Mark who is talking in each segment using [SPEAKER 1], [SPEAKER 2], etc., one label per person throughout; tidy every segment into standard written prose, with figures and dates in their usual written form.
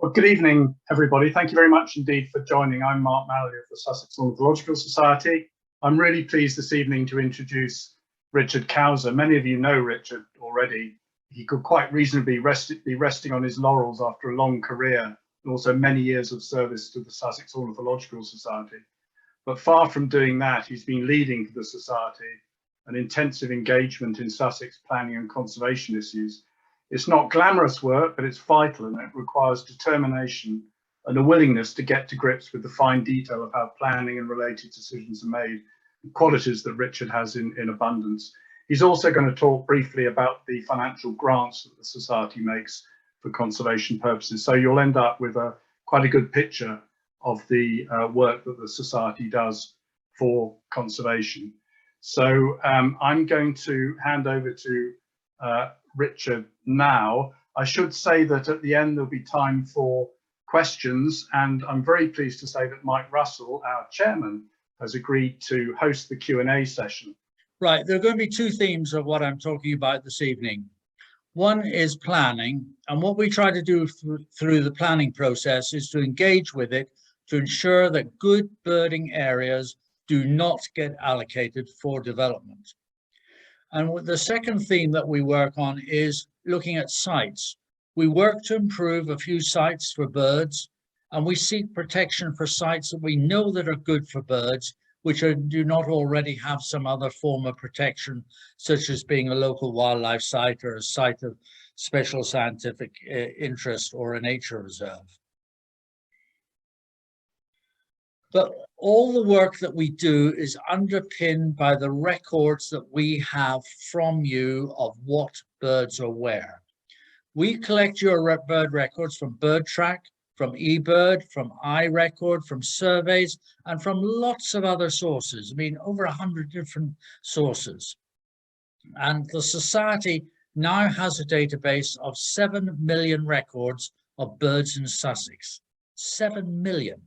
[SPEAKER 1] Well, good evening, everybody. Thank you very much indeed for joining. I'm Mark Mallory of the Sussex Ornithological Society. I'm really pleased this evening to introduce Richard Cowser. Many of you know Richard already. He could quite reasonably be resting on his laurels after a long career and also many years of service to the Sussex Ornithological Society. But far from doing that, he's been leading for the Society an intensive engagement in Sussex planning and conservation issues. It's not glamorous work, but it's vital, and it requires determination and a willingness to get to grips with the fine detail of how planning and related decisions are made, qualities that Richard has in abundance. He's also going to talk briefly about the financial grants that the Society makes for conservation purposes. So you'll end up with quite a good picture of the work that the Society does for conservation. So I'm going to hand over to Richard now. I should say that at the end there'll be time for questions, and I'm very pleased to say that Mike Russell, our chairman, has agreed to host the Q&A session.
[SPEAKER 2] Right, there are going to be two themes of what I'm talking about this evening. One is planning, and what we try to do through the planning process is to engage with it to ensure that good birding areas do not get allocated for development. And the second theme that we work on is looking at sites. We work to improve a few sites for birds, and we seek protection for sites that we know that are good for birds, which do not already have some other form of protection, such as being a local wildlife site or a site of special scientific interest or a nature reserve. But all the work that we do is underpinned by the records that we have from you of what birds are where. We collect your bird records from BirdTrack, from eBird, from iRecord, from surveys, and from lots of other sources. I mean, over 100 different sources. And the Society now has a database of 7 million records of birds in Sussex. 7 million.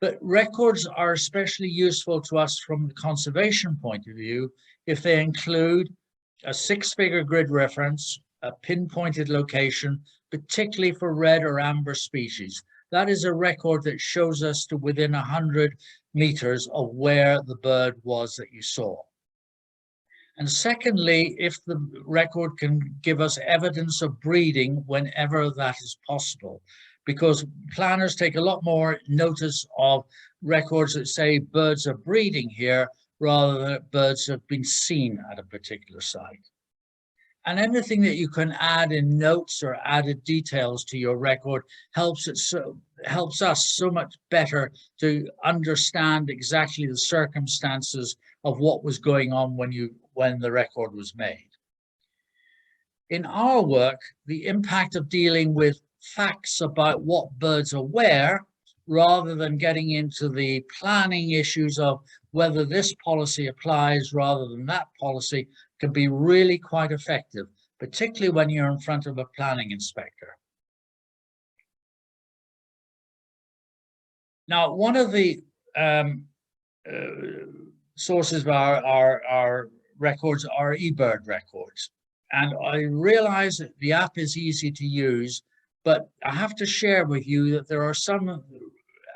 [SPEAKER 2] But records are especially useful to us from the conservation point of view if they include a 6-figure grid reference, a pinpointed location, particularly for red or amber species. That is a record that shows us to within 100 meters of where the bird was that you saw. And secondly, if the record can give us evidence of breeding whenever that is possible, because planners take a lot more notice of records that say birds are breeding here rather than birds have been seen at a particular site. And anything that you can add in notes or added details to your record helps us so much better to understand exactly the circumstances of what was going on when the record was made. In our work, the impact of dealing with facts about what birds are where, rather than getting into the planning issues of whether this policy applies rather than that policy, can be really quite effective, particularly when you're in front of a planning inspector. Now, one of the sources of our records are eBird records. And I realize that the app is easy to use, but I have to share with you that there are some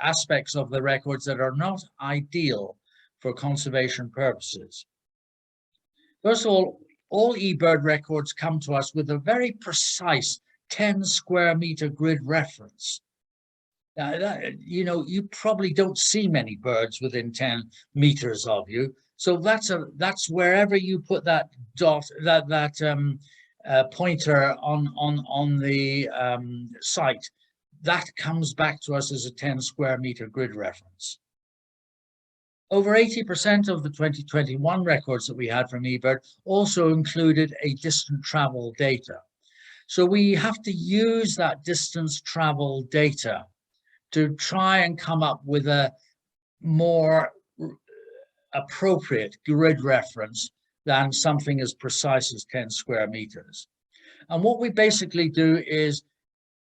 [SPEAKER 2] aspects of the records that are not ideal for conservation purposes. First of all eBird records come to us with a very precise 10 square meter grid reference. Now, you probably don't see many birds within 10 meters of you. So that's wherever you put that dot, pointer on the site, that comes back to us as a 10 square meter grid reference. Over 80% of the 2021 records that we had from eBird also included a distant travel data. So we have to use that distance travel data to try and come up with a more appropriate grid reference than something as precise as 10 square meters. And what we basically do is,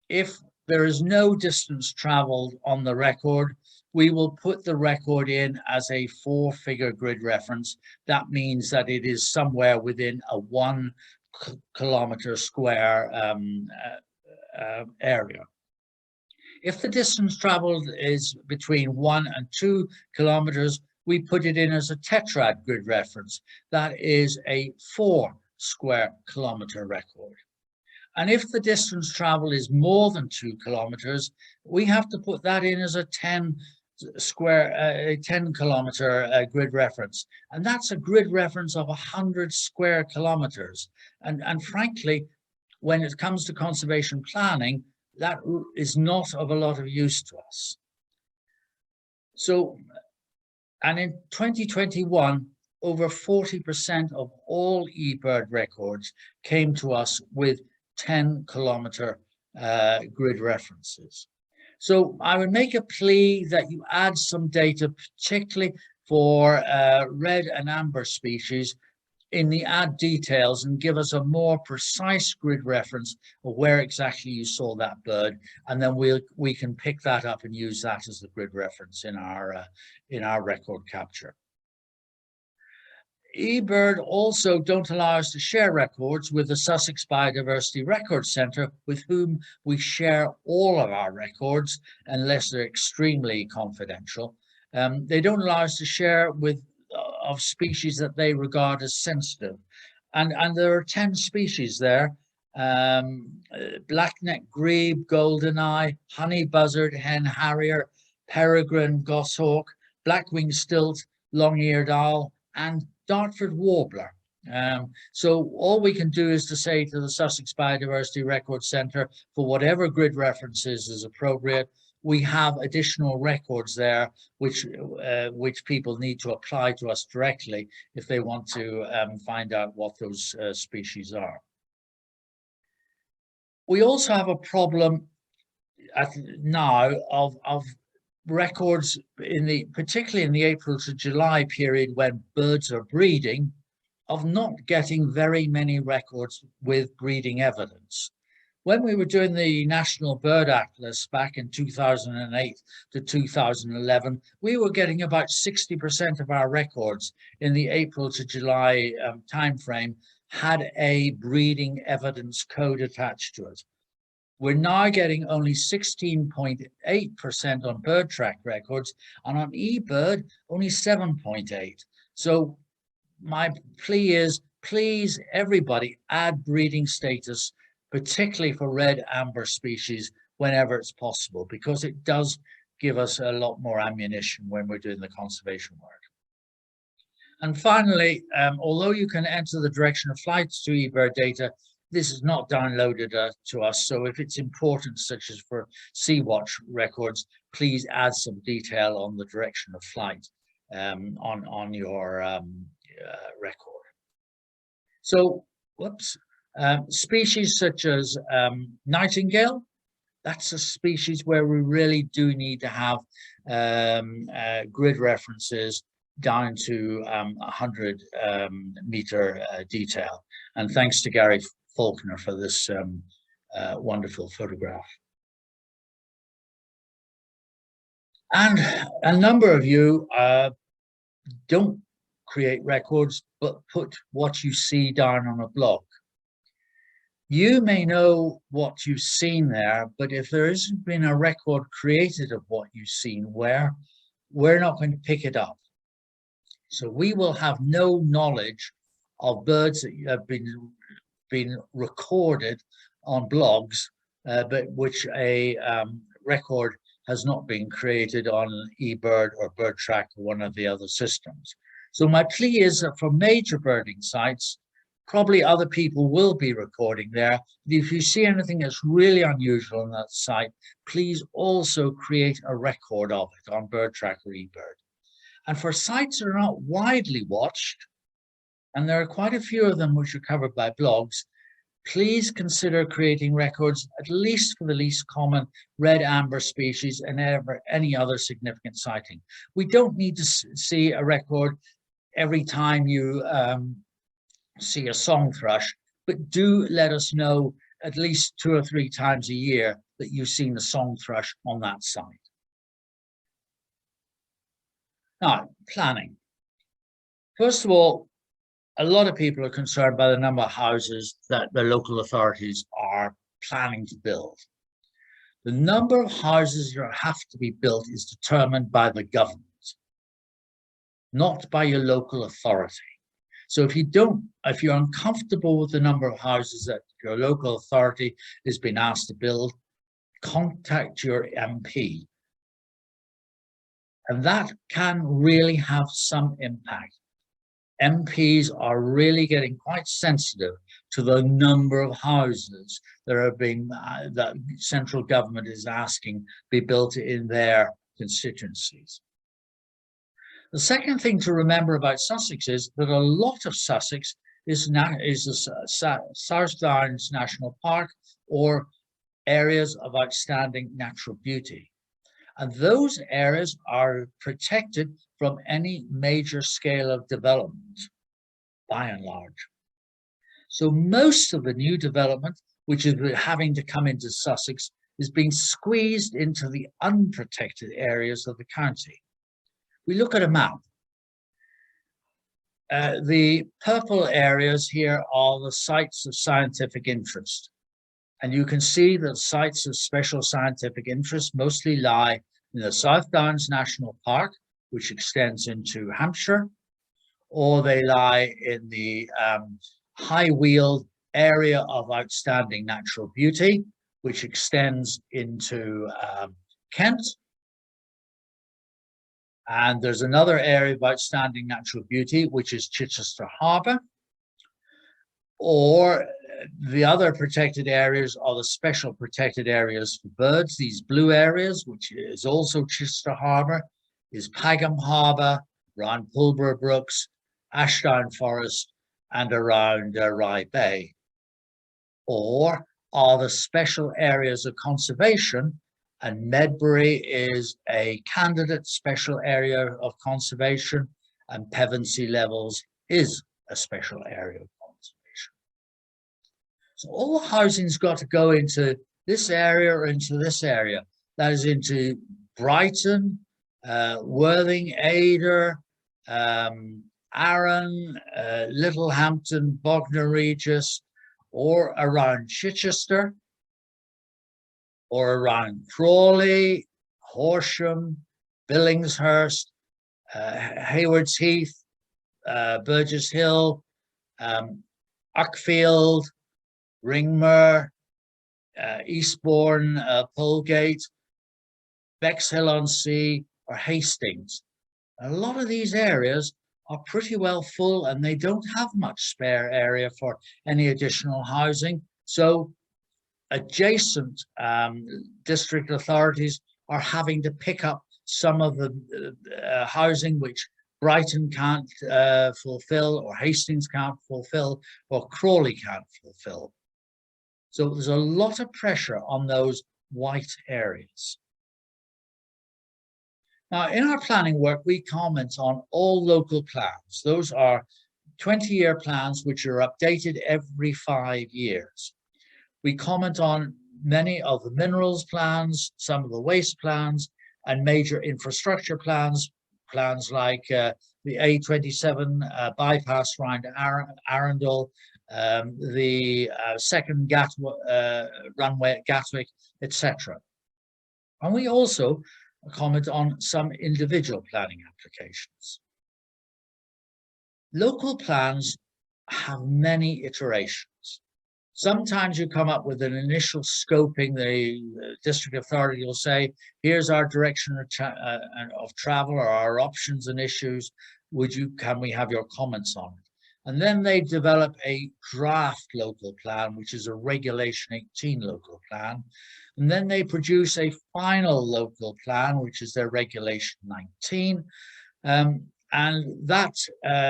[SPEAKER 2] if there is no distance traveled on the record, we will put the record in as a 4-figure grid reference. That means that it is somewhere within a 1 kilometer square area. If the distance traveled is between 1 and 2 kilometers, we put it in as a tetrad grid reference. That is a 4 square kilometer record. And if the distance traveled is more than 2 kilometers, we have to put that in as a 10 kilometer grid reference. And that's a grid reference of 100 square kilometers. And frankly, when it comes to conservation planning, that is not of a lot of use to us. So, and in 2021, over 40% of all eBird records came to us with 10 kilometer grid references. So I would make a plea that you add some data, particularly for red and amber species, in the add details, and give us a more precise grid reference of where exactly you saw that bird, and then we can pick that up and use that as the grid reference in our record capture. eBird also don't allow us to share records with the Sussex Biodiversity Records Centre, with whom we share all of our records unless they're extremely confidential. They don't allow us to share with of species that they regard as sensitive. And there are 10 species there: black-necked grebe, goldeneye, honey buzzard, hen harrier, peregrine goshawk, black-winged stilt, long-eared owl, and Dartford warbler. So all we can do is to say to the Sussex Biodiversity Records Centre, for whatever grid references is appropriate, we have additional records there which people need to apply to us directly if they want to find out what those species are. We also have a problem now of records particularly in the April to July period when birds are breeding, of not getting very many records with breeding evidence. When we were doing the National Bird Atlas back in 2008 to 2011, we were getting about 60% of our records in the April to July timeframe had a breeding evidence code attached to it. We're now getting only 16.8% on bird track records, and on eBird, only 7.8. So my plea is, please, everybody, add breeding status, particularly for red amber species, whenever it's possible, because it does give us a lot more ammunition when we're doing the conservation work. And finally, although you can enter the direction of flights to eBird data, this is not downloaded to us. So if it's important, such as for Sea-Watch records, please add some detail on the direction of flight on your record. So, species such as nightingale, that's a species where we really do need to have grid references down to 100 meter detail. And thanks to Gary Faulkner for this wonderful photograph. And a number of you don't create records, but put what you see down on a blog. You may know what you've seen there, but if there hasn't been a record created of what you've seen where, we're not going to pick it up. So we will have no knowledge of birds that have been recorded on blogs, but which a record has not been created on eBird or BirdTrack or one of the other systems. So my plea is that for major birding sites, probably other people will be recording there. But if you see anything that's really unusual on that site, please also create a record of it on BirdTrack or eBird. And for sites that are not widely watched, and there are quite a few of them which are covered by blogs, please consider creating records, at least for the least common red amber species and any other significant sighting. We don't need to see a record every time you see a song thrush, but do let us know at least 2 or 3 times a year that you've seen the song thrush on that site. Now, planning. First of all, a lot of people are concerned by the number of houses that the local authorities are planning to build. The number of houses that have to be built is determined by the government, not by your local authority. So if you're uncomfortable with the number of houses that your local authority has been asked to build, contact your MP. And that can really have some impact. MPs are really getting quite sensitive to the number of houses that are being, that central government is asking be built in their constituencies. The second thing to remember about Sussex is that a lot of Sussex is the South Downs National Park or areas of outstanding natural beauty. And those areas are protected from any major scale of development, by and large. So most of the new development, which is having to come into Sussex, is being squeezed into the unprotected areas of the county. We look at a map. The purple areas here are the sites of scientific interest. And you can see that sites of special scientific interest mostly lie in the South Downs National Park, which extends into Hampshire, or they lie in the High Weald area of outstanding natural beauty, which extends into Kent. And there's another area of outstanding natural beauty, which is Chichester Harbour. Or the other protected areas are the special protected areas for birds. These blue areas, which is also Chichester Harbour, is Pagham Harbour, around Pulborough Brooks, Ashdown Forest, and around Rye Bay. Or are the special areas of conservation, and Medbury is a candidate special area of conservation, and Pevensey Levels is a special area of conservation. So all the housing's got to go into this area or into this area. That is into Brighton, Worthing, Ayder, Arran, Littlehampton, Bognor Regis, or around Chichester, or around Crawley, Horsham, Billingshurst, Haywards Heath, Burgess Hill, Uckfield, Ringmer, Eastbourne, Polegate, Bexhill-on-Sea, or Hastings. A lot of these areas are pretty well full and they don't have much spare area for any additional housing. So adjacent district authorities are having to pick up some of the housing which Brighton can't fulfill, or Hastings can't fulfill, or Crawley can't fulfill. So there's a lot of pressure on those white areas. Now, in our planning work, we comment on all local plans. Those are 20-year plans which are updated every 5 years. We comment on many of the minerals plans, some of the waste plans, and major infrastructure plans, plans like the A27 bypass round Arundel, the second runway at Gatwick, etc. And we also comment on some individual planning applications. Local plans have many iterations. Sometimes you come up with an initial scoping. The district authority will say, here's our direction of travel or our options and issues. Can we have your comments on it? And then they develop a draft local plan, which is a Regulation 18 local plan. And then they produce a final local plan, which is their Regulation 19. And that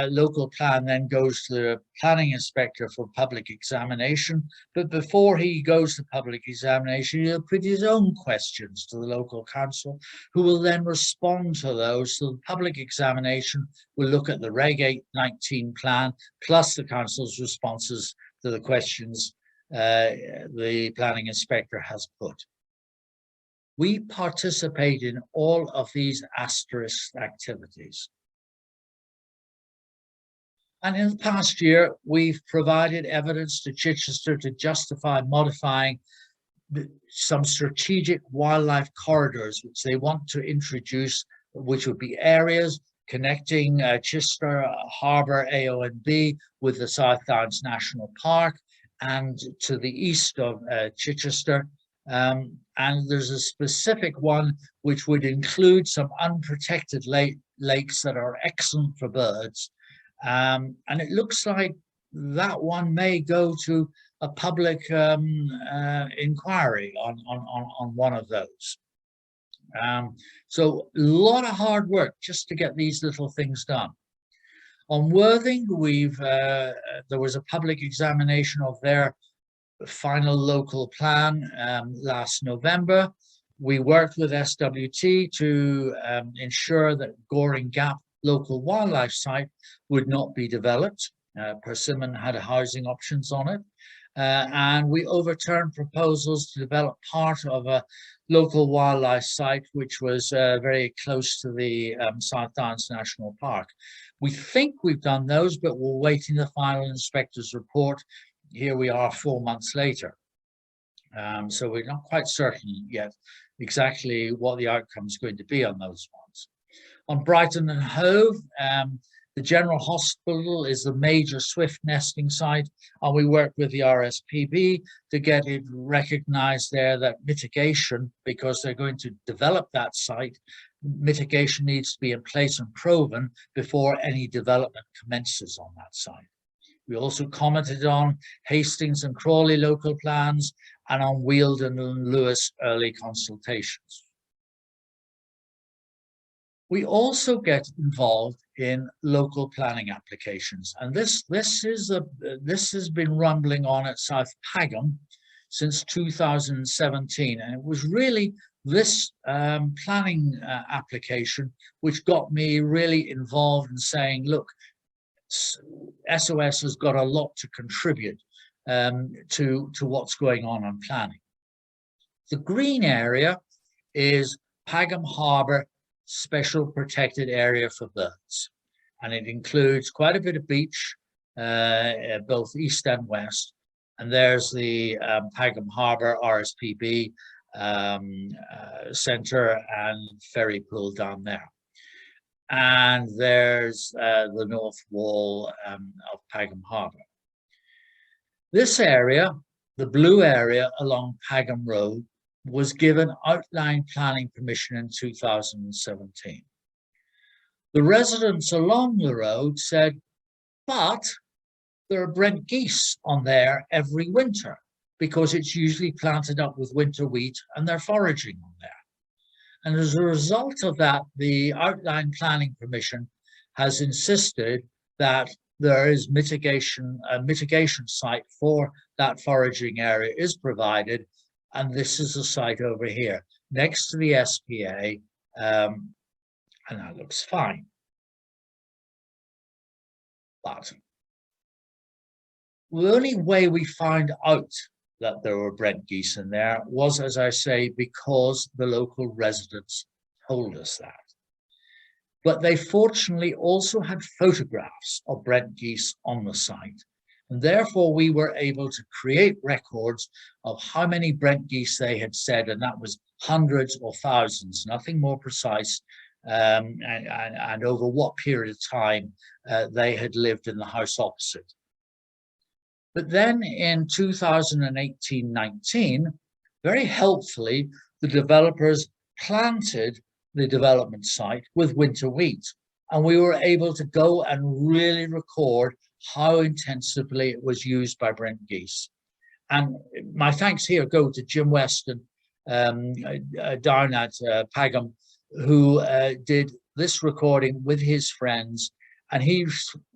[SPEAKER 2] local plan then goes to the planning inspector for public examination. But before he goes to public examination, he'll put his own questions to the local council, who will then respond to those. So the public examination will look at the Reg 19 plan, plus the council's responses to the questions the planning inspector has put. We participate in all of these asterisk activities. And in the past year, we've provided evidence to Chichester to justify modifying some strategic wildlife corridors which they want to introduce, which would be areas connecting Chichester Harbour AONB with the South Downs National Park and to the east of Chichester. And there's a specific one which would include some unprotected lakes that are excellent for birds. And it looks like that one may go to a public inquiry on one of those. So a lot of hard work just to get these little things done. On Worthing, there was a public examination of their final local plan last November. We worked with SWT to ensure that Goring Gap local wildlife site would not be developed. Persimmon had housing options on it. And we overturned proposals to develop part of a local wildlife site, which was very close to the South Downs National Park. We think we've done those, but we're waiting the final inspector's report. Here we are 4 months later. So we're not quite certain yet exactly what the outcome is going to be on those ones. On Brighton and Hove, the General Hospital is the major swift nesting site, and we work with the RSPB to get it recognised there that mitigation, because they're going to develop that site, mitigation needs to be in place and proven before any development commences on that site. We also commented on Hastings and Crawley local plans and on Wealden and Lewis early consultations. We also get involved in local planning applications, and this has been rumbling on at South Pagham since 2017, and it was really this planning application which got me really involved in saying, look, SOS has got a lot to contribute to what's going on planning. The green area is Pagham Harbour Special Protected Area for Birds, and it includes quite a bit of beach, both east and west. And there's the Pagham Harbour RSPB centre and ferry pool down there. And there's the north wall of Pagham Harbour. This area, the blue area along Pagham Road, was given outline planning permission in 2017. The residents along the road said, but there are Brent geese on there every winter because it's usually planted up with winter wheat and they're foraging on there. And as a result of that, the outline planning permission has insisted that there is a mitigation site for that foraging area is provided. And this is the site over here next to the SPA, and that looks fine. But the only way we found out that there were Brent geese in there was, as I say, because the local residents told us that. But they fortunately also had photographs of Brent geese on the site. And therefore, we were able to create records of how many Brent geese they had said, and that was hundreds or thousands, nothing more precise, and over what period of time they had lived in the house opposite. But then in 2018-19, very helpfully, the developers planted the development site with winter wheat, and we were able to go and really record how intensively it was used by Brent geese. And my thanks here go to Jim Weston down at Pagham, who did this recording with his friends, and he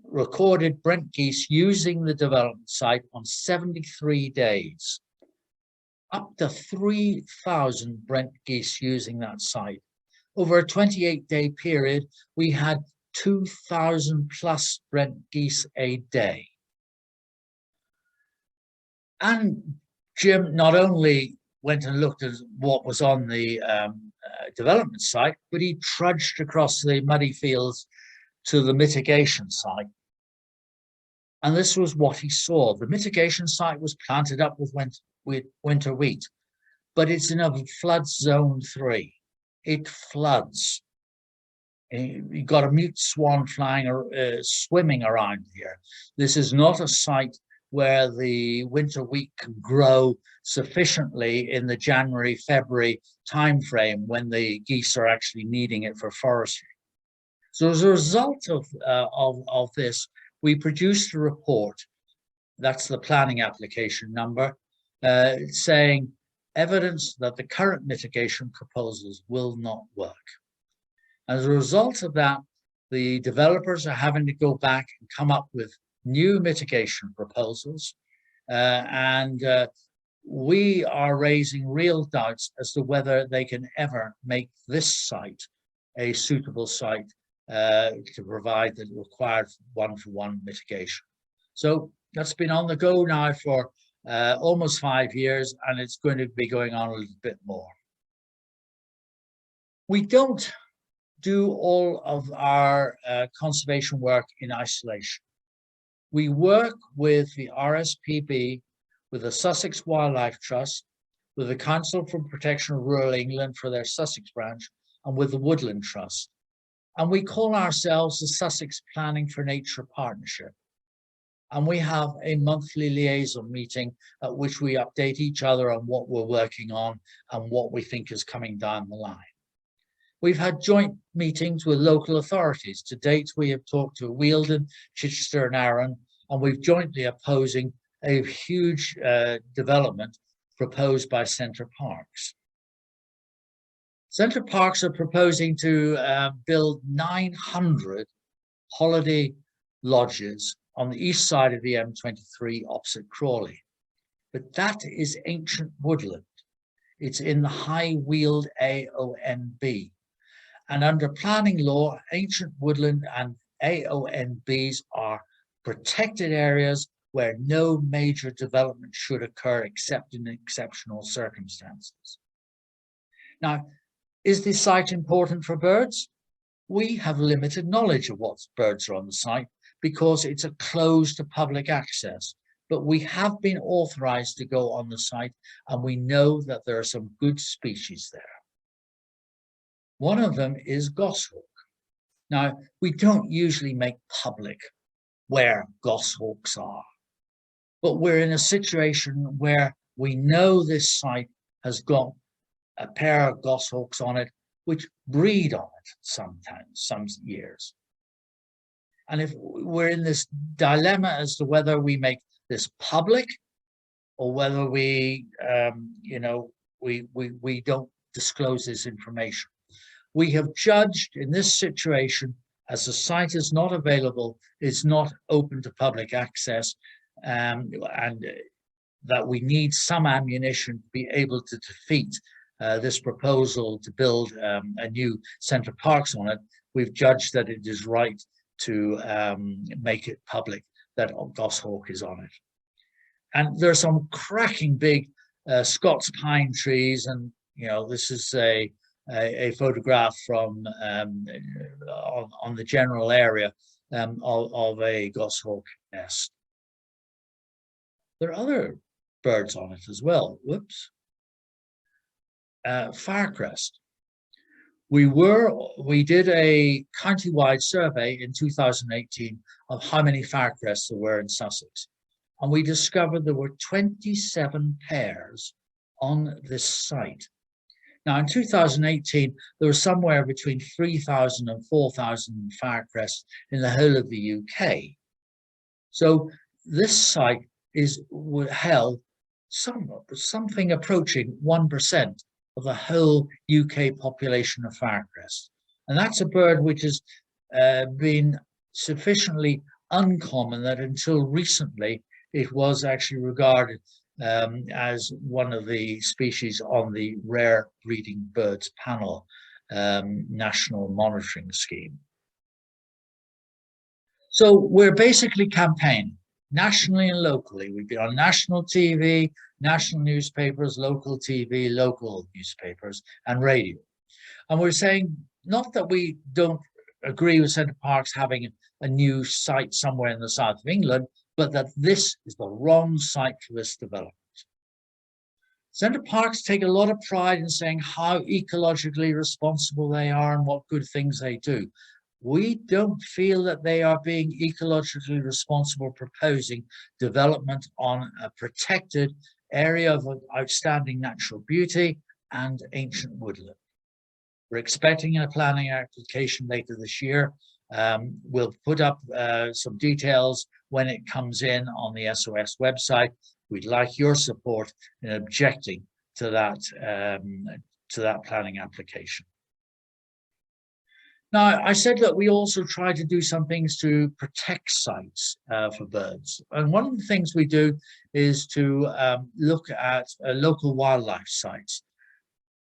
[SPEAKER 2] recorded Brent geese using the development site on 73 days. Up to 3,000 Brent geese using that site. Over a 28-day period, we had 2,000 plus Brent geese a day. And Jim not only went and looked at what was on the development site, but he trudged across the muddy fields to the mitigation site. And this was what he saw. The mitigation site was planted up with winter wheat. but it's in a flood zone 3. It floods. You've got a mute swan flying or swimming around here. This is not a site where the winter wheat can grow sufficiently in the January, February timeframe when the geese are actually needing it for forestry. So as a result of this, we produced a report, that's the planning application number, saying evidence that the current mitigation proposals will not work. As a result of that, the developers are having to go back and come up with new mitigation proposals. We are raising real doubts as to whether they can ever make this site a suitable site to provide the required one-for-one mitigation. So that's been on the go now for almost 5 years, and it's going to be going on a little bit more. We don't do all of our conservation work in isolation. We work with the RSPB, with the Sussex Wildlife Trust, with the Council for Protection of Rural England for their Sussex branch, and with the Woodland Trust. And we call ourselves the Sussex Planning for Nature Partnership. And we have a monthly liaison meeting at which we update each other on what we're working on and what we think is coming down the line. We've had joint meetings with local authorities. To date, we have talked to Wealden, Chichester and Arran, and we've jointly opposing a huge development proposed by Centre Parks. Centre Parks are proposing to build 900 holiday lodges on the east side of the M23 opposite Crawley. But that is ancient woodland. It's in the High Weald AONB. And under planning law, ancient woodland and AONBs are protected areas where no major development should occur except in exceptional circumstances. Now, is this site important for birds? We have limited knowledge of what birds are on the site because it's a closed to public access, but we have been authorized to go on the site and we know that there are some good species there. One of them is goshawk. Now, we don't usually make public where goshawks are, but we're in a situation where we know this site has got a pair of goshawks on it, which breed on it sometimes, some years. And if we're in this dilemma as to whether we make this public or whether we don't disclose this information. We have judged in this situation, as the site is not available, it's not open to public access, and that we need some ammunition to be able to defeat this proposal to build a new Centre Parks on it. We've judged that it is right to make it public that goshawk is on it. And there are some cracking big Scots pine trees, and this is a photograph from on the general area of a goshawk nest. There are other birds on it as well. Whoops. Firecrest. We did a county-wide survey in 2018 of how many firecrests there were in Sussex, and we discovered there were 27 pairs on this site. Now, in 2018, there were somewhere between 3,000 and 4,000 firecrests in the whole of the UK. So this site held something approaching 1% of the whole UK population of firecrests. And that's a bird which has been sufficiently uncommon that until recently, it was actually regarded as one of the species on the Rare Breeding Birds Panel National Monitoring Scheme. So we're basically campaigning nationally and locally. We've been on national TV, national newspapers, local TV, local newspapers, and radio. And we're saying not that we don't agree with Centre Parks having a new site somewhere in the south of England, but that this is the wrong site for this development. Centre Parks take a lot of pride in saying how ecologically responsible they are and what good things they do. We don't feel that they are being ecologically responsible proposing development on a protected area of outstanding natural beauty and ancient woodland. We're expecting a planning application later this year. We'll put up some details when it comes in on the SOS website. We'd like your support in objecting to that planning application. Now, I said that we also try to do some things to protect sites for birds. And one of the things we do is to look at local wildlife sites.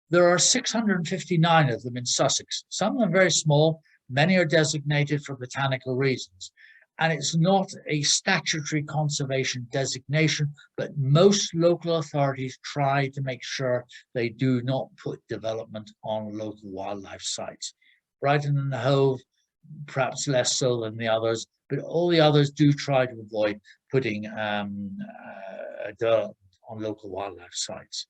[SPEAKER 2] There are 659 of them in Sussex. Some of them very small, many are designated for botanical reasons. And it's not a statutory conservation designation, but most local authorities try to make sure they do not put development on local wildlife sites. Brighton and Hove, perhaps less so than the others, but all the others do try to avoid putting development on local wildlife sites.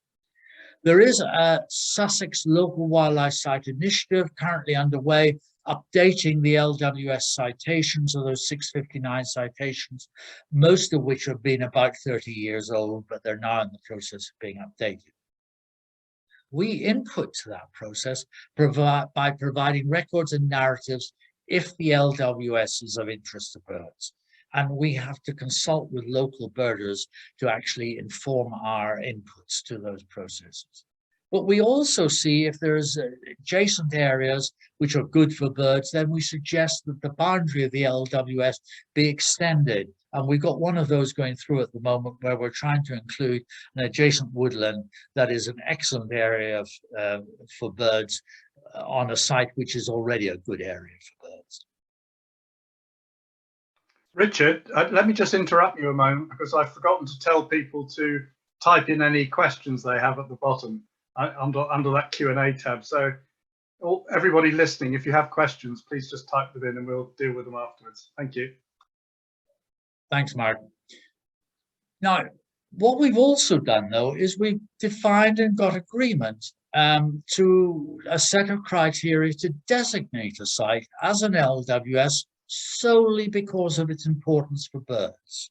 [SPEAKER 2] There is a Sussex Local Wildlife Site Initiative currently underway, updating the LWS citations, of those 659 citations, most of which have been about 30 years old, but they're now in the process of being updated. We input to that process by providing records and narratives if the LWS is of interest to birds. And we have to consult with local birders to actually inform our inputs to those processes. But we also see if there's adjacent areas which are good for birds, then we suggest that the boundary of the LWS be extended. And we've got one of those going through at the moment where we're trying to include an adjacent woodland that is an excellent area for birds on a site which is already a good area for birds.
[SPEAKER 1] Richard, let me just interrupt you a moment because I've forgotten to tell people to type in any questions they have at the bottom under that Q&A tab. So everybody listening, if you have questions, please just type them in and we'll deal with them afterwards. Thank you.
[SPEAKER 2] Thanks, Mark. Now, what we've also done, though, is we've defined and got agreement to a set of criteria to designate a site as an LWS solely because of its importance for birds.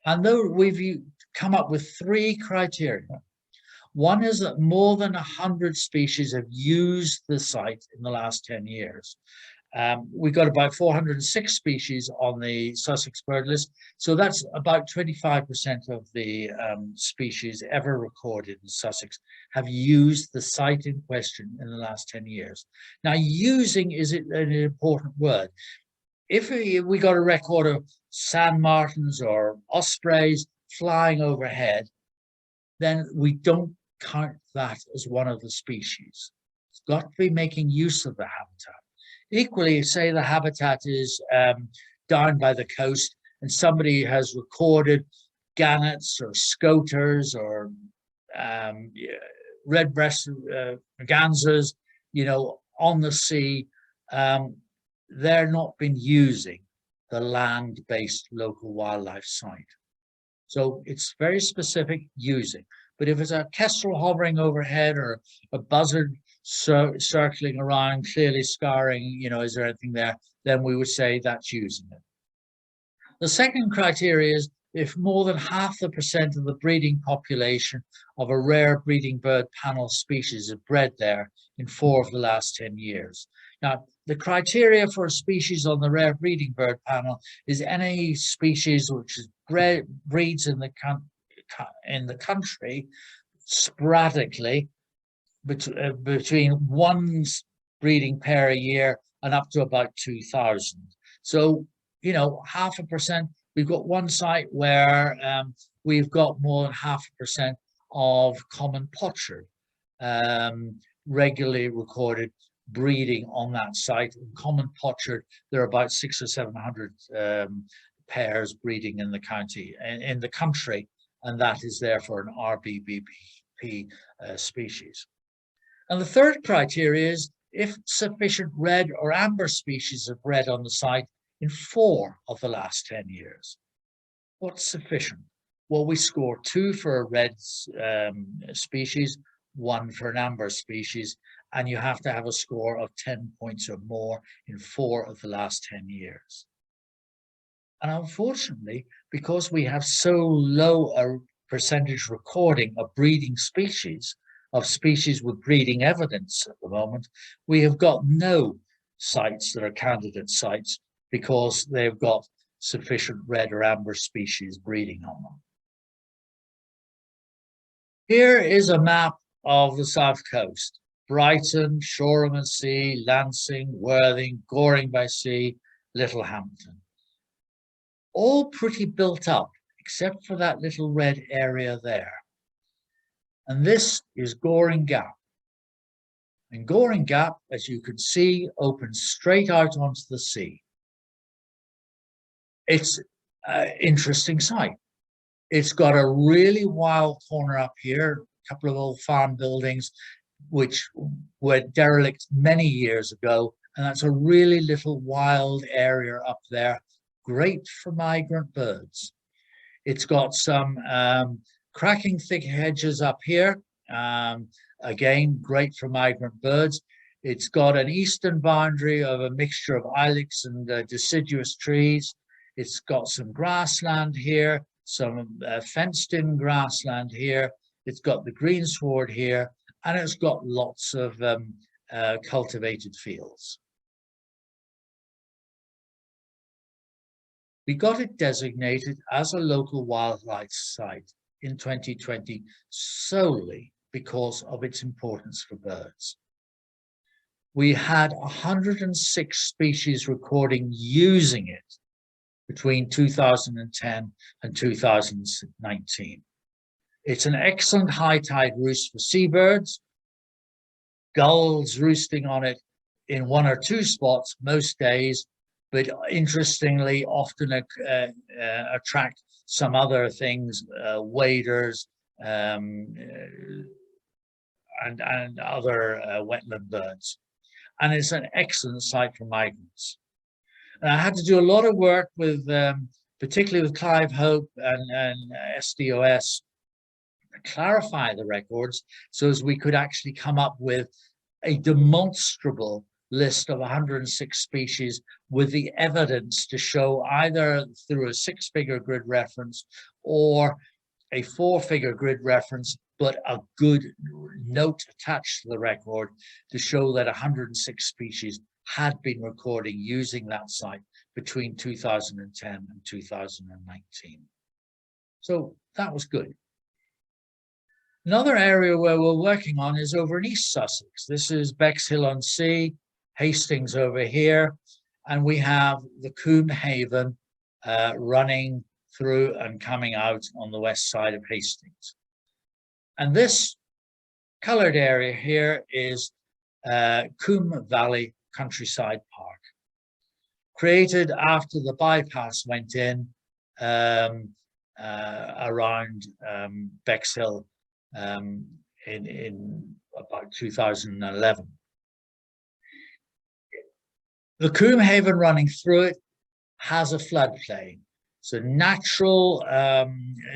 [SPEAKER 2] And though we've come up with 3 criteria. One is that more than 100 species have used the site in the last 10 years. We've got about 406 species on the Sussex bird list, so that's about 25% of the species ever recorded in Sussex have used the site in question in the last 10 years. Now, using is an important word. If we got a record of sand martins or ospreys flying overhead, then we don't count that as one of the species. It's got to be making use of the habitat. Equally, say the habitat is down by the coast and somebody has recorded gannets or scoters or red-breasted mergansers, on the sea, they're not been using the land-based local wildlife site. So it's very specific using. But if it's a kestrel hovering overhead or a buzzard circling around, clearly scouring, is there anything there, then we would say that's using it. The second criteria is if more than 0.5% of the breeding population of a rare breeding bird panel species is bred there in 4 of the last 10 years. Now, the criteria for a species on the rare breeding bird panel is any species which is breeds in the country sporadically between 1 breeding pair a year and up to about 2,000. So, 0.5%, we've got one site where we've got more than 0.5% of common pochard regularly recorded breeding on that site. In common pochard, there are about 600 or 700 pairs breeding in the country, and that is therefore an RBBP species. And the third criteria is if sufficient red or amber species are bred on the site in 4 of the last 10 years. What's sufficient? Well, we score 2 for a red species, 1 for an amber species, and you have to have a score of 10 points or more in 4 of the last 10 years. And unfortunately, because we have so low a percentage recording of breeding species, of species with breeding evidence at the moment, we have got no sites that are candidate sites because they've got sufficient red or amber species breeding on them. Here is a map of the South Coast: Brighton, Shoreham-on-Sea, Lancing, Worthing, Goring-by-Sea, Littlehampton. All pretty built up, except for that little red area there. And this is Goring Gap. And Goring Gap, as you can see, opens straight out onto the sea. It's an interesting site. It's got a really wild corner up here, a couple of old farm buildings, which were derelict many years ago. And that's a really little wild area up there, great for migrant birds. It's got some cracking thick hedges up here. Again, great for migrant birds. It's got an eastern boundary of a mixture of ilex and deciduous trees. It's got some grassland here, some fenced-in grassland here. It's got the greensward here, and it's got lots of cultivated fields. We got it designated as a local wildlife site in 2020 solely because of its importance for birds. We had 106 species recording using it between 2010 and 2019. It's an excellent high tide roost for seabirds, gulls roosting on it in 1 or 2 spots most days, but interestingly often attract some other things, waders and other wetland birds. And it's an excellent site for migrants. And I had to do a lot of work with, particularly with Clive Hope and SDOS, to clarify the records so as we could actually come up with a demonstrable list of 106 species with the evidence to show either through a 6-figure grid reference or a 4-figure grid reference, but a good note attached to the record to show that 106 species had been recording using that site between 2010 and 2019. So that was good. Another area where we're working on is over in East Sussex. This is Bexhill-on-Sea, Hastings over here, and we have the Coombe Haven running through and coming out on the west side of Hastings. And this coloured area here is Coombe Valley Countryside Park, created after the bypass went in around Bexhill in about 2011. The Coombe Haven running through it has a floodplain. So natural,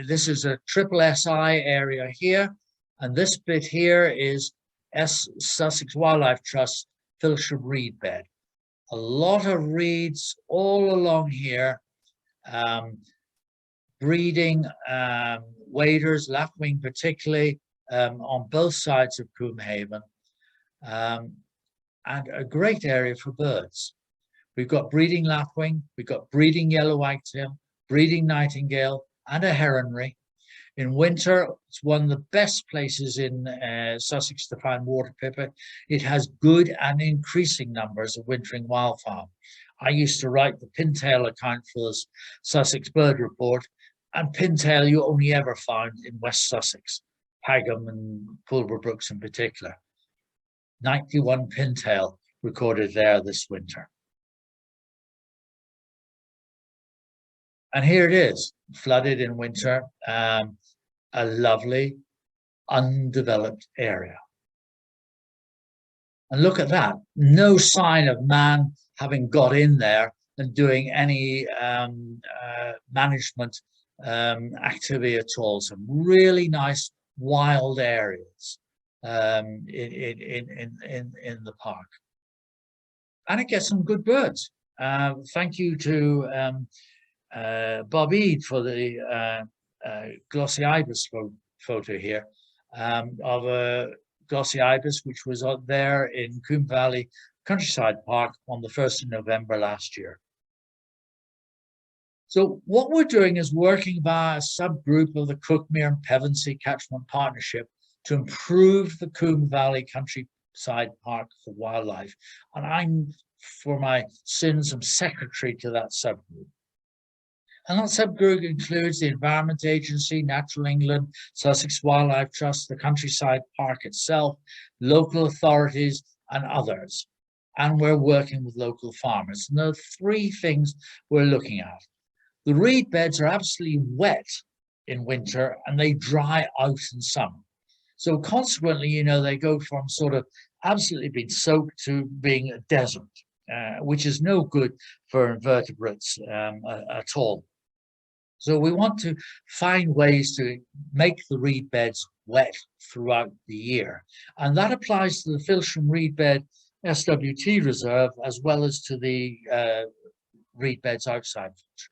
[SPEAKER 2] this is a triple SI area here, and this bit here is Sussex Wildlife Trust Filsham reed bed. A lot of reeds all along here, breeding waders, lapwing particularly, on both sides of Coombe Haven, and a great area for birds. We've got breeding lapwing, we've got breeding yellow wagtail, breeding nightingale, and a heronry. In winter, it's one of the best places in Sussex to find water pipit. It has good and increasing numbers of wintering wildfowl. I used to write the pintail account for the Sussex Bird Report, and pintail you only ever found in West Sussex, Pagham and Pulborough Brooks in particular. 91 pintail recorded there this winter. And here it is, flooded in winter, a lovely, undeveloped area. And look at that, no sign of man having got in there and doing any management activity at all. Some really nice wild areas in the park, and it gets some good birds. Thank you to Bob Eade for the glossy ibis photo here of a glossy ibis which was out there in Coombe Valley Countryside Park on the 1st of November last year. So what we're doing is working via a subgroup of the Cookmere and Pevensey Catchment Partnership to improve the Coombe Valley Countryside Park for wildlife. And I'm, for my sins, I'm secretary to that subgroup. And that subgroup includes the Environment Agency, Natural England, Sussex Wildlife Trust, the Countryside Park itself, local authorities, and others. And we're working with local farmers. And there are three things we're looking at. The reed beds are absolutely wet in winter and they dry out in summer. So consequently, you know, they go from sort of absolutely being soaked to being a desert, which is no good for invertebrates at all. So we want to find ways to make the reed beds wet throughout the year. And that applies to the Filsham Reed Bed SWT Reserve, as well as to the reed beds outside Filsham.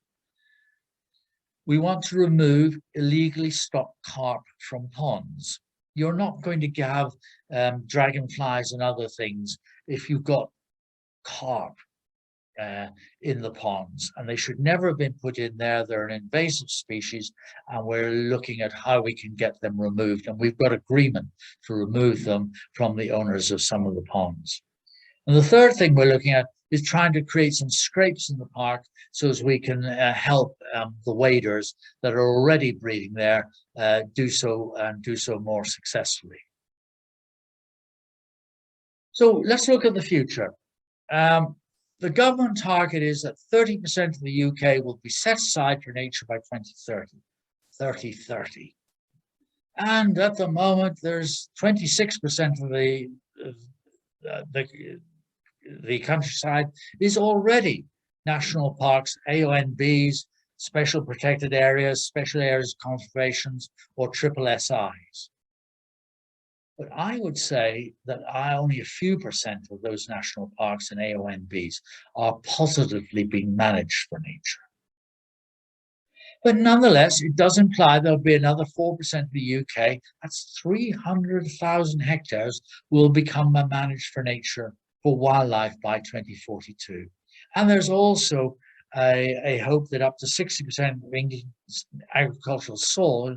[SPEAKER 2] We want to remove illegally stocked carp from ponds. You're not going to have dragonflies and other things if you've got carp in the ponds, and they should never have been put in there. They're an invasive species, and we're looking at how we can get them removed. And we've got agreement to remove them from the owners of some of the ponds. And the third thing we're looking at is trying to create some scrapes in the park so as we can help the waders that are already breeding there do so more successfully. So let's look at the future. The government target is that 30% of the UK will be set aside for nature by 2030. And at the moment, there's 26% of the countryside is already national parks, AONBs, special protected areas, special areas of conservations, or triple SIs. But I would say that only a few percent of those national parks and AONBs are positively being managed for nature. But nonetheless, it does imply there'll be another 4% of the UK, that's 300,000 hectares, will become managed for nature for wildlife by 2042. And there's also a hope that up to 60% of England's agricultural soil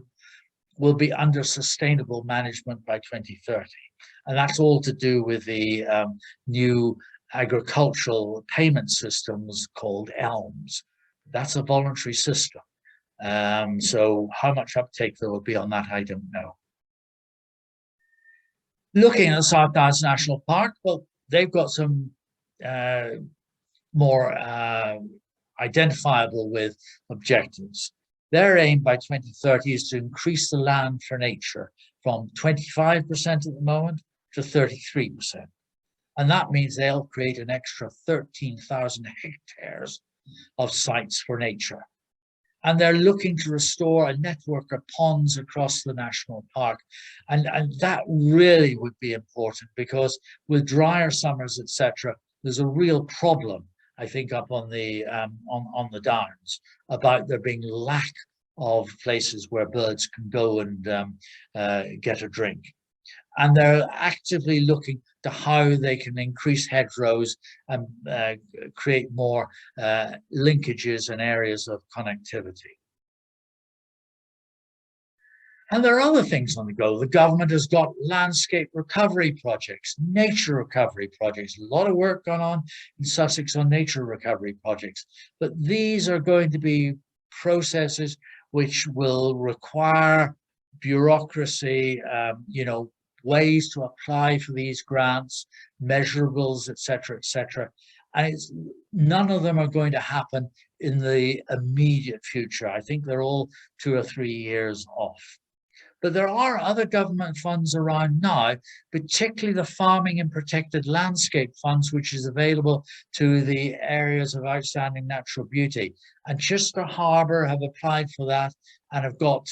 [SPEAKER 2] will be under sustainable management by 2030. And that's all to do with the new agricultural payment systems called ELMS. That's a voluntary system. So how much uptake there will be on that, I don't know. Looking at the South Downs National Park, well, they've got some more identifiable with objectives. Their aim by 2030 is to increase the land for nature from 25% at the moment to 33%. And that means they'll create an extra 13,000 hectares of sites for nature. And they're looking to restore a network of ponds across the national park. And that really would be important, because with drier summers, etc., there's a real problem, I think, up on the Downs about there being lack of places where birds can go and get a drink. And they're actively looking to how they can increase hedgerows and create more linkages and areas of connectivity. And there are other things on the go. The government has got landscape recovery projects, nature recovery projects, a lot of work gone on in Sussex on nature recovery projects. But these are going to be processes which will require bureaucracy, ways to apply for these grants, measurables, etc., etc. And none of them are going to happen in the immediate future. I think they're all 2 or 3 years off. But there are other government funds around now, particularly the farming and protected landscape funds, which is available to the areas of outstanding natural beauty. And Chichester Harbour have applied for that and have got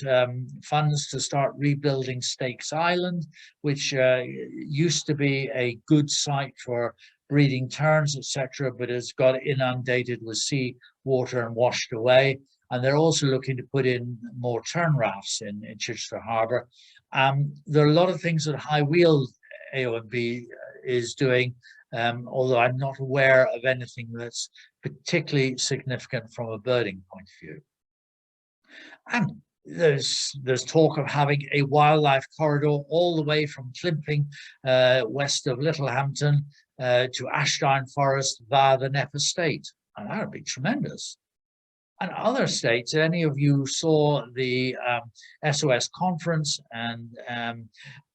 [SPEAKER 2] funds to start rebuilding Stakes Island, which used to be a good site for breeding terns, etc., but has got inundated with sea water and washed away. And they're also looking to put in more tern rafts in Chichester Harbour. There are a lot of things that High Weald AONB is doing, although I'm not aware of anything that's particularly significant from a birding point of view. And there's talk of having a wildlife corridor all the way from Climping, west of Littlehampton, to Ashdown Forest via the Knepp Estate. And that would be tremendous. And other states, any of you saw the SOS conference and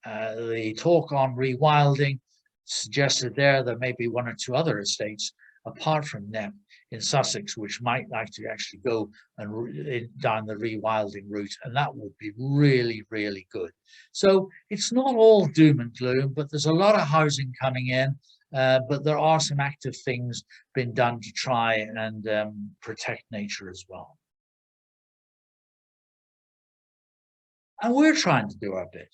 [SPEAKER 2] the talk on rewilding, suggested there may be one or two other estates apart from Knepp in Sussex, which might like to actually go and down the rewilding route, and that would be really, really good. So it's not all doom and gloom, but there's a lot of housing coming in. But there are some active things being done to try and protect nature as well. And we're trying to do our bit.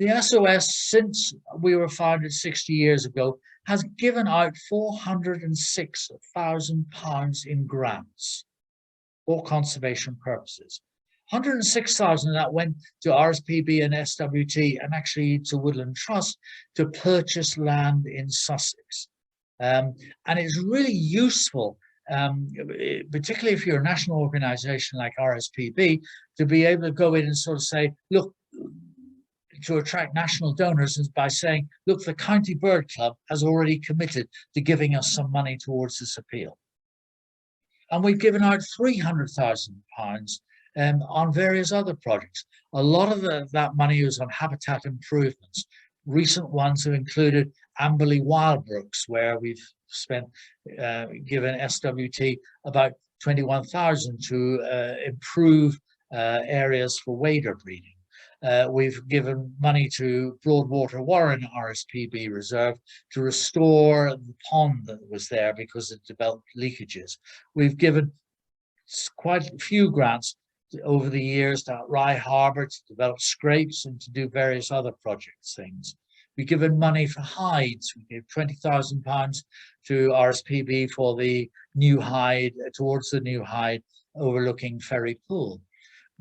[SPEAKER 2] The SOS, since we were founded 60 years ago, has given out £406,000 in grants for conservation purposes. 106,000 of that went to RSPB and SWT and actually to Woodland Trust to purchase land in Sussex. And it's really useful, particularly if you're a national organisation like RSPB, to be able to go in and sort of say, look, to attract national donors is by saying, look, the County Bird Club has already committed to giving us some money towards this appeal. And we've given out £300,000 on various other projects. A lot of that money was on habitat improvements. Recent ones have included Amberley Wildbrooks, where we've given SWT about 21,000 to improve areas for wader breeding. We've given money to Broadwater Warren RSPB Reserve to restore the pond that was there because it developed leakages. We've given quite a few grants over the years to Rye Harbour to develop scrapes and to do various other projects things. We've given money for hides. We gave £20,000 to RSPB for the new hide, towards the new hide overlooking Ferry Pool.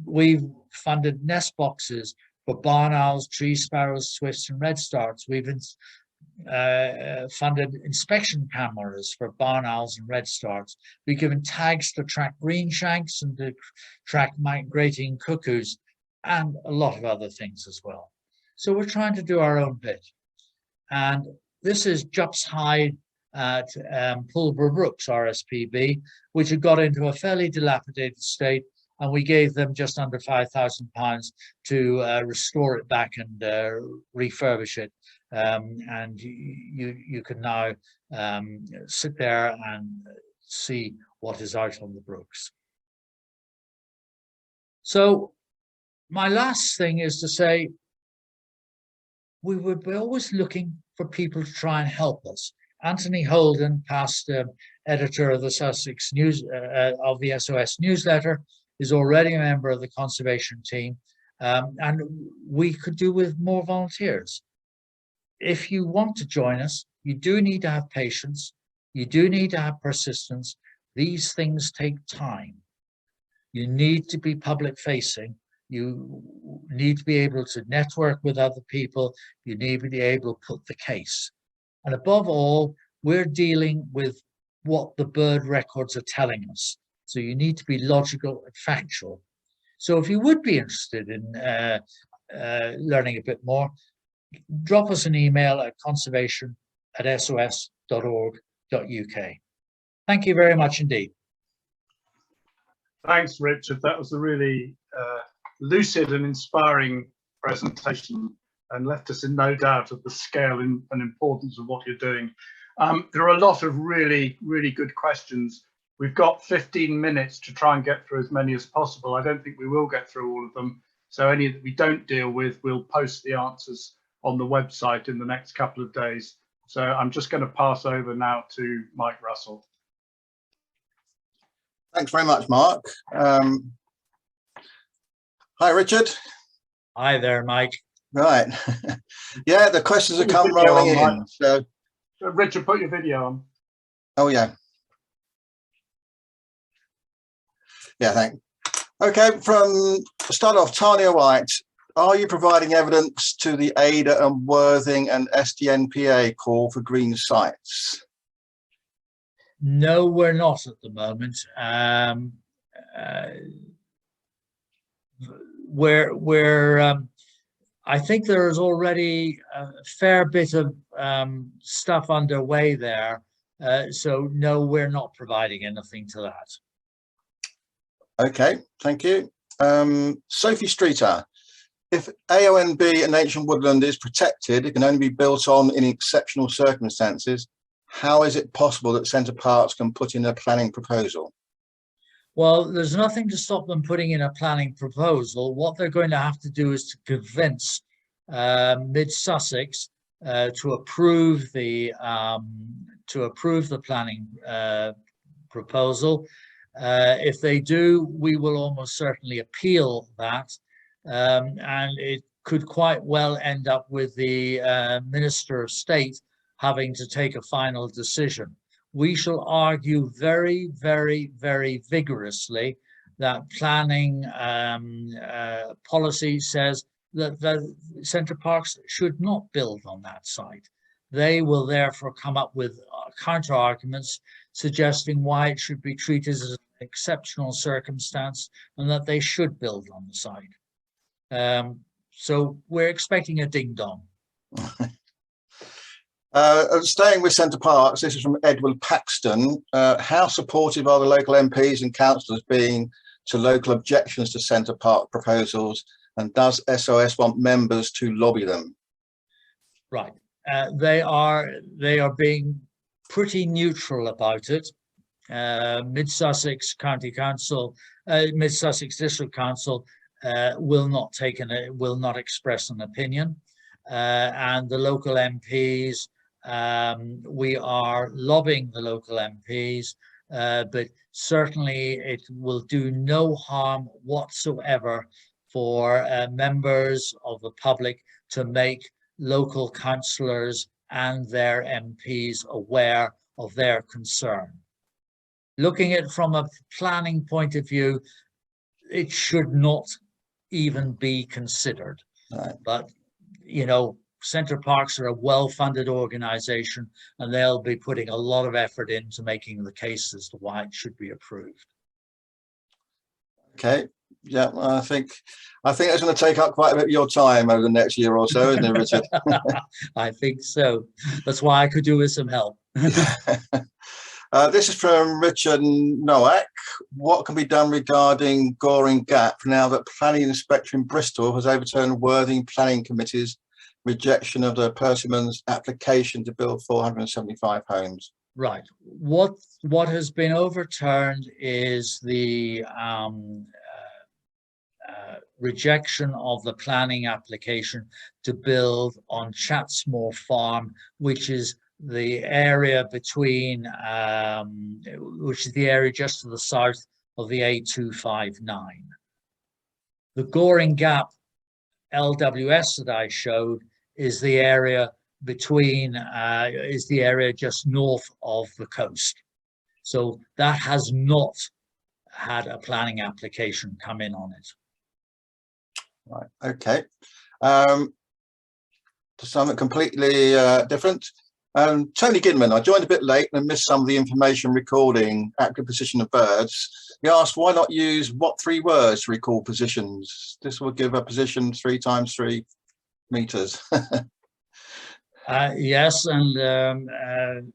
[SPEAKER 2] We've funded nest boxes for barn owls, tree sparrows, swifts and redstarts. We've funded inspection cameras for barn owls and redstarts. We've given tags to track greenshanks and to track migrating cuckoos and a lot of other things as well. So we're trying to do our own bit. And this is Jupp's hide at Pulborough Brooks RSPB, which had got into a fairly dilapidated state, and we gave them just under £5,000 to restore it back and refurbish it. And you can now sit there and see what is out on the brooks. So my last thing is to say, we would be always looking for people to try and help us. Anthony Holden, past editor of the Sussex News, of the SOS newsletter, is already a member of the conservation team, and we could do with more volunteers. If you want to join us, you do need to have patience, you do need to have persistence. These things take time. You need to be public facing, you need to be able to network with other people, you need to be able to put the case. And above all, we're dealing with what the bird records are telling us. So you need to be logical and factual. So if you would be interested in learning a bit more, drop us an email at conservation@sos.org.uk. Thank you very much indeed.
[SPEAKER 1] Thanks, Richard. That was a really lucid and inspiring presentation and left us in no doubt of the scale and importance of what you're doing. There are a lot of really, really good questions. We've got 15 minutes to try and get through as many as possible. I don't think we will get through all of them. So any that we don't deal with, we'll post the answers on the website in the next couple of days. So I'm just going to pass over now to Mike Russell.
[SPEAKER 3] Thanks very much, Mark. Hi, Richard.
[SPEAKER 2] Hi there, Mike.
[SPEAKER 3] Right. Yeah, the questions have come
[SPEAKER 1] Video
[SPEAKER 3] rolling
[SPEAKER 1] on,
[SPEAKER 3] in. So,
[SPEAKER 1] Richard, put your video on.
[SPEAKER 3] oh yeah. Yeah, thanks. Okay, from start off, Tanya White, are you providing evidence to the Ada and Worthing and SDNPA call for green sites?
[SPEAKER 2] No, we're not at the moment. I think there is already a fair bit of stuff underway there. So no, we're not providing anything to that.
[SPEAKER 3] Okay, thank you. Sophie Streeter, if AONB and ancient woodland is protected, it can only be built on in exceptional circumstances. How is it possible that Centre Parks can put in a planning proposal?
[SPEAKER 2] Well, there's nothing to stop them putting in a planning proposal. What they're going to have to do is to convince Mid Sussex to approve the planning proposal. If they do, we will almost certainly appeal that, and it could quite well end up with the Minister of State having to take a final decision. We shall argue very, very, very vigorously that planning policy says that the Centre Parks should not build on that site. They will therefore come up with counter arguments suggesting why it should be treated as an exceptional circumstance and that they should build on the site. So we're expecting a ding dong.
[SPEAKER 3] Staying with Centre Parks, this is from Edward Paxton. How supportive are the local MPs and councillors being to local objections to Centre Park proposals, and does SOS want members to lobby them?
[SPEAKER 2] Right. They are being pretty neutral about it. Mid Sussex County Council, Mid Sussex District Council will not express an opinion, and the local MPs, we are lobbying the local MPs, but certainly it will do no harm whatsoever for members of the public to make local councillors and their MPs aware of their concern. Looking at it from a planning point of view, it should not even be considered.
[SPEAKER 3] Right.
[SPEAKER 2] But, you know, Centre Parks are a well-funded organisation, and they'll be putting a lot of effort into making the case as to why it should be approved.
[SPEAKER 3] Okay. Yeah, well, I think that's going to take up quite a bit of your time over the next year or so, isn't it, Richard?
[SPEAKER 2] I think so. That's why I could do with some help.
[SPEAKER 3] This is from Richard Nowak. What can be done regarding Goring Gap now that planning inspector in Bristol has overturned Worthing Planning Committee's rejection of the Persimmon's application to build 475 homes?
[SPEAKER 2] Right. What has been overturned is the rejection of the planning application to build on Chatsmore Farm, which is the area between, which is the area just to the south of the A259. The Goring Gap LWS that I showed is the area between, is the area just north of the coast. So that has not had a planning application come in on it.
[SPEAKER 3] Right, okay. To something completely different. Tony Gidman, I joined a bit late and missed some of the information recording accurate position of birds. He asked, why not use what 3 words to recall positions? This will give a position 3 times 3 meters.
[SPEAKER 2] Yes, and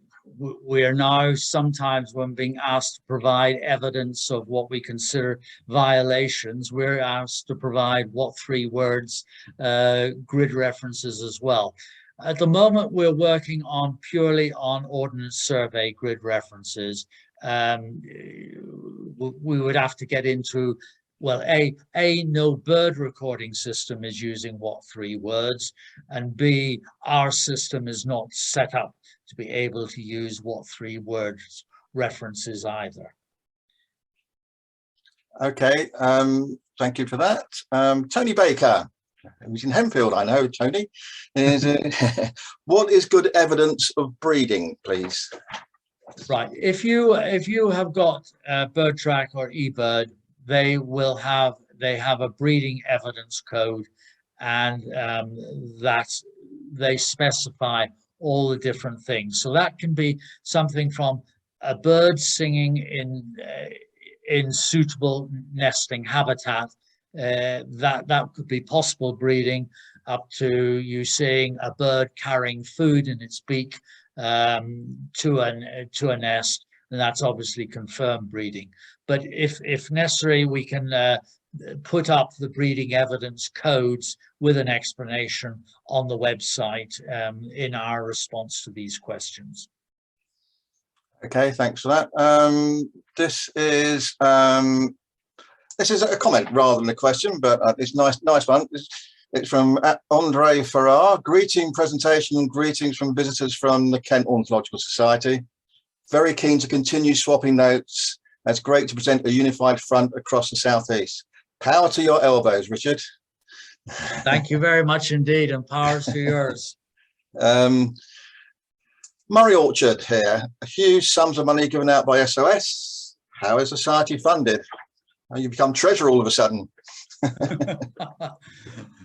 [SPEAKER 2] we are now sometimes, when being asked to provide evidence of what we consider violations, we're asked to provide what 3 words, grid references as well. At the moment, we're working on purely on Ordnance Survey grid references. We would have to get into well, no bird recording system is using what 3 words, and B, our system is not set up to be able to use what 3 words references either.
[SPEAKER 3] Okay, thank you for that. Tony Baker, who's in Hempfield, I know, Tony, is what is good evidence of breeding, please?
[SPEAKER 2] Right, if you have got Bird Track or eBird, they have a breeding evidence code, and that they specify all the different things. So that can be something from a bird singing in suitable nesting habitat, that could be possible breeding, up to you seeing a bird carrying food in its beak to a nest, and that's obviously confirmed breeding. But if necessary, we can put up the breeding evidence codes with an explanation on the website in our response to these questions.
[SPEAKER 3] Okay, thanks for that. This is a comment rather than a question, but it's nice one. It's from Andre Farrar. Greeting presentation and greetings from visitors from the Kent Ornithological Society. Very keen to continue swapping notes. It's great to present a unified front across the southeast. Power to your elbows, Richard.
[SPEAKER 2] Thank you very much indeed, and powers to yours.
[SPEAKER 3] Murray Orchard here. Huge sums of money given out by SOS. How is society funded? You become treasurer all of a sudden.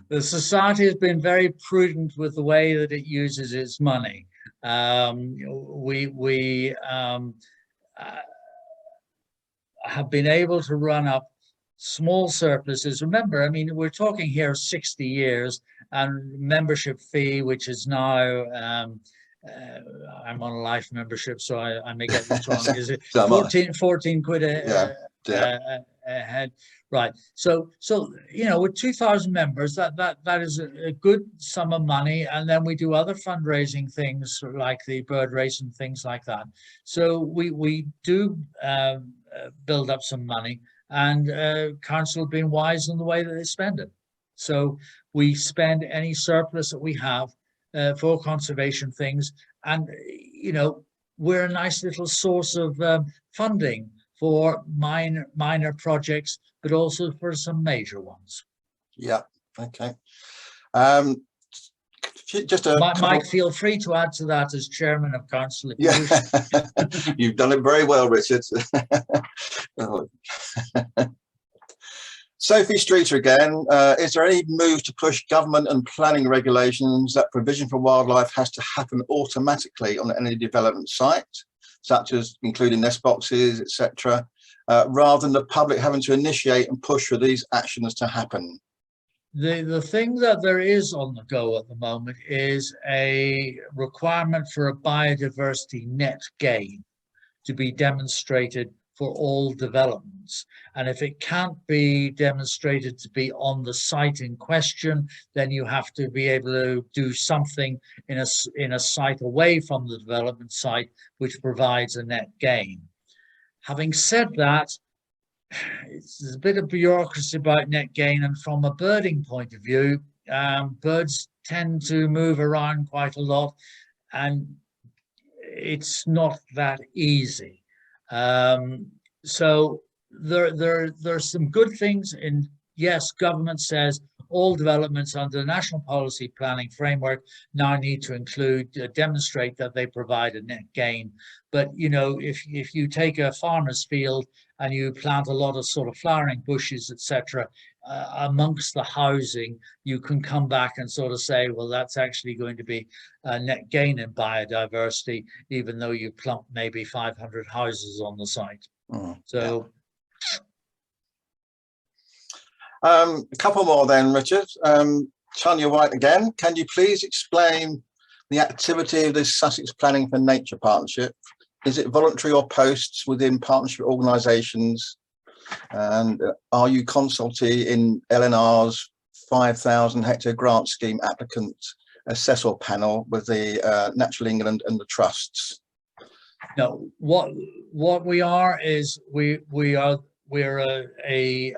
[SPEAKER 2] The society has been very prudent with the way that it uses its money. We have been able to run up small surpluses. Remember, I mean, we're talking here 60 years, and membership fee, which is now, I'm on a life membership, so I may get this wrong. Is it 14 quid a head? Right. So you know, with 2,000 members, that is a good sum of money, and then we do other fundraising things like the bird race and things like that. So we do build up some money, and council have been wise in the way that they spend it. So we spend any surplus that we have for conservation things, and you know, we're a nice little source of funding for minor projects, but also for some major ones.
[SPEAKER 3] Yeah. Okay. Just a
[SPEAKER 2] Mike, feel free to add to that as chairman of council.
[SPEAKER 3] Yeah, you've done it very well, Richard. Sophie Streeter again. Is there any move to push government and planning regulations that provision for wildlife has to happen automatically on any development site, such as including nest boxes, etc., rather than the public having to initiate and push for these actions to happen?
[SPEAKER 2] The thing that there is on the go at the moment is a requirement for a biodiversity net gain to be demonstrated for all developments. And if it can't be demonstrated to be on the site in question, then you have to be able to do something in a site away from the development site, which provides a net gain. Having said that, there's a bit of bureaucracy about net gain, and from a birding point of view, birds tend to move around quite a lot, and it's not that easy. So there's some good things in, yes, government says all developments under the National Policy Planning Framework now need to include, demonstrate that they provide a net gain. But, you know, if you take a farmer's field and you plant a lot of sort of flowering bushes, etc., amongst the housing, you can come back and sort of say, well, that's actually going to be a net gain in biodiversity, even though you plump maybe 500 houses on the site. So.
[SPEAKER 3] A couple more then, Richard. Tanya White again. Can you please explain the activity of this Sussex Planning for Nature Partnership? Is it voluntary or posts within partnership organisations? And are you consultee in LNR's 5,000 hectare grant scheme applicant assessor panel with the Natural England and the trusts?
[SPEAKER 2] No, what we are is we're a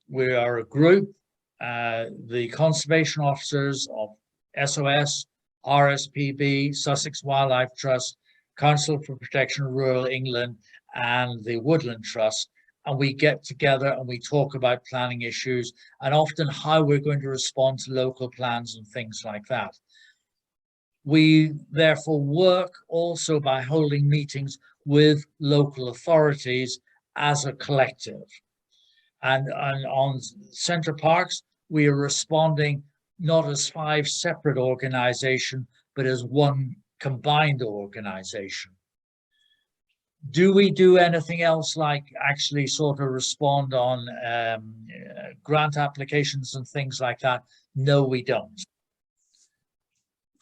[SPEAKER 2] We are a group, the conservation officers of SOS, RSPB, Sussex Wildlife Trust, Council for Protection of Rural England, and the Woodland Trust. And we get together and we talk about planning issues and often how we're going to respond to local plans and things like that. We therefore work also by holding meetings with local authorities as a collective. And on Centre Parks, we are responding not as 5 separate organizations, but as one combined organization. Do we do anything else like actually sort of respond on grant applications and things like that? No, we don't.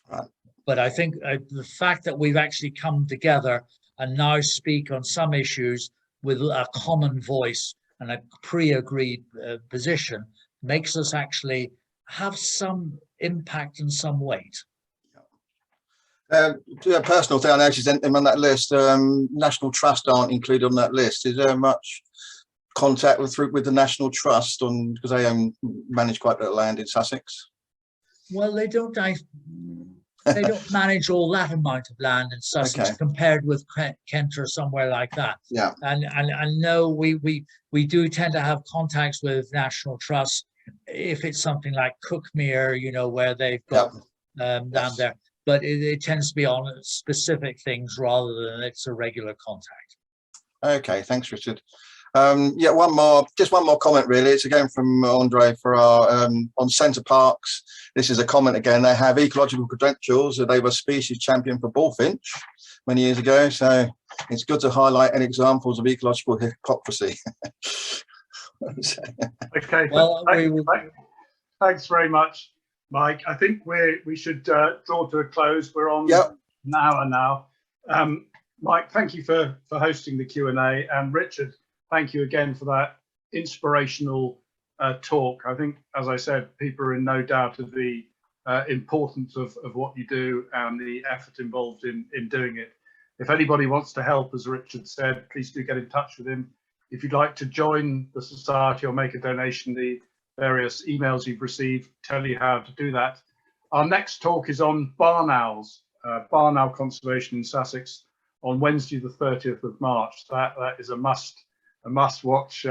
[SPEAKER 3] Right.
[SPEAKER 2] But I think the fact that we've actually come together and now speak on some issues with a common voice and a pre-agreed position makes us actually have some impact and some weight.
[SPEAKER 3] A personal thing, I noticed them on that list. National Trust aren't included on that list. Is there much contact with the National Trust on, because they manage quite a bit of land in Sussex?
[SPEAKER 2] Well, they don't manage all that amount of land in Sussex compared with Kent or somewhere like that.
[SPEAKER 3] Yeah.
[SPEAKER 2] And no, we do tend to have contacts with National Trust if it's something like Cookmere, you know, where they've got down there. But it tends to be on specific things rather than it's a regular contact.
[SPEAKER 3] Okay, thanks, Richard. Yeah, one more comment really. It's again from Andre for our on Centre Parks. This is a comment again. They have ecological credentials. They were species champion for bullfinch many years ago. So it's good to highlight any examples of ecological hypocrisy.
[SPEAKER 1] Okay.
[SPEAKER 2] Well,
[SPEAKER 1] thanks very much, Mike. I think we should draw to a close. We're on an hour now. Mike, thank you for hosting the Q&A, and Richard, thank you again for that inspirational talk. I think, as I said, people are in no doubt of the importance of what you do and the effort involved in doing it. If anybody wants to help, as Richard said, please do get in touch with him. If you'd like to join the Society or make a donation, the various emails you've received tell you how to do that. Our next talk is on barn owls, barn owl conservation in Sussex, on Wednesday the 30th of March. That is a must watch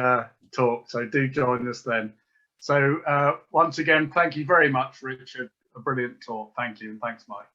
[SPEAKER 1] talk, so do join us then. So once again, thank you very much, Richard. A brilliant talk. Thank you, and thanks, Mike.